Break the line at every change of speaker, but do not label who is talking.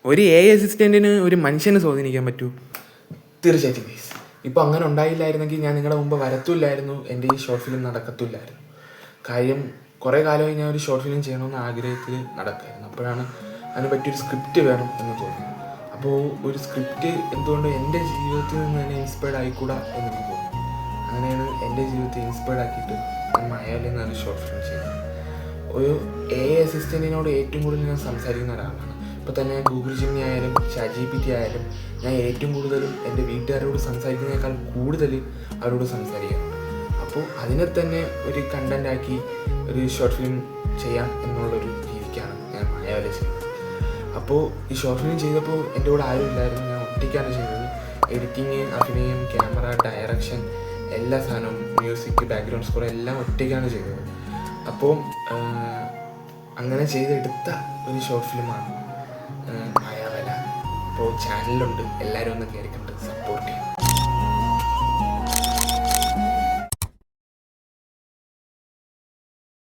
ഒരു AI അസിസ്റ്റൻറ്റിന് ഒരു മനുഷ്യനെ സ്വാധീനിക്കാൻ പറ്റൂ?
തീർച്ചയായിട്ടും ഗൈസ്. ഇപ്പോൾ അങ്ങനെ ഉണ്ടായില്ലായിരുന്നെങ്കിൽ ഞാൻ നിങ്ങളുടെ മുമ്പ് വരത്തില്ലായിരുന്നു, എൻ്റെ ഈ ഷോർട്ട് ഫിലിം നടക്കത്തില്ലായിരുന്നു. കാര്യം കുറേ കാലമായി ഞാൻ ഒരു ഷോർട്ട് ഫിലിം ചെയ്യണമെന്ന് ആഗ്രഹത്തിൽ നടക്കുമായിരുന്നു. അപ്പോഴാണ് അതിന് പറ്റിയൊരു സ്ക്രിപ്റ്റ് വേണം എന്ന് തോന്നി. അപ്പോൾ ഒരു സ്ക്രിപ്റ്റ് എന്തുകൊണ്ട് എൻ്റെ ജീവിതത്തിൽ നിന്ന് തന്നെ ഇൻസ്പയർഡ് ആയിക്കൂടാ എന്നെനിക്ക് തോന്നി. അങ്ങനെയാണ് എൻ്റെ ജീവിതത്തെ ഇൻസ്പയർഡ് ആക്കിയിട്ട് ഞാൻ മായാവലി എന്നൊരു ഷോർട്ട് ഫിലിം ചെയ്തത്. ഒരു AI അസിസ്റ്റൻറ്റിനോട് ഏറ്റവും കൂടുതൽ ഞാൻ സംസാരിക്കുന്ന ഒരാളാണ്. ഇപ്പോൾ തന്നെ ഗൂഗിൾ ജെമിനി ആയാലും ChatGPT ആയാലും ഞാൻ ഏറ്റവും കൂടുതലും എൻ്റെ വീട്ടുകാരോട് സംസാരിക്കുന്നതിനേക്കാൾ കൂടുതൽ അവരോട് സംസാരിക്കാറുണ്ട്. അപ്പോൾ അതിനെ തന്നെ ഒരു കണ്ടൻ്റാക്കി ഒരു ഷോർട്ട് ഫിലിം ചെയ്യാം എന്നുള്ളൊരു രീതിക്കാണ് ഞാൻ മായാവലി ചെയ്യുന്നത്. അപ്പോൾ ഈ ഷോർട്ട് ഫിലിം ചെയ്തപ്പോൾ എൻ്റെ കൂടെ ആരും ഇല്ലായിരുന്നു, ഞാൻ ഒറ്റയ്ക്കാണ് ചെയ്തത്. എഡിറ്റിങ്, അഭിനയം, ക്യാമറ, ഡയറക്ഷൻ, എല്ലാ സാധനവും, മ്യൂസിക്, ബാക്ക്ഗ്രൗണ്ട് സ്കോർ എല്ലാം ഒറ്റയ്ക്കാണ് ചെയ്തത്. അപ്പോൾ അങ്ങനെ ചെയ്തെടുത്ത ഒരു ഷോർട്ട് ഫിലിമാണ് മായാവല. അപ്പോൾ ചാനലുണ്ട്, എല്ലാവരും ഒന്ന് കയറി കണ്ട് സപ്പോർട്ട് ചെയ്യും.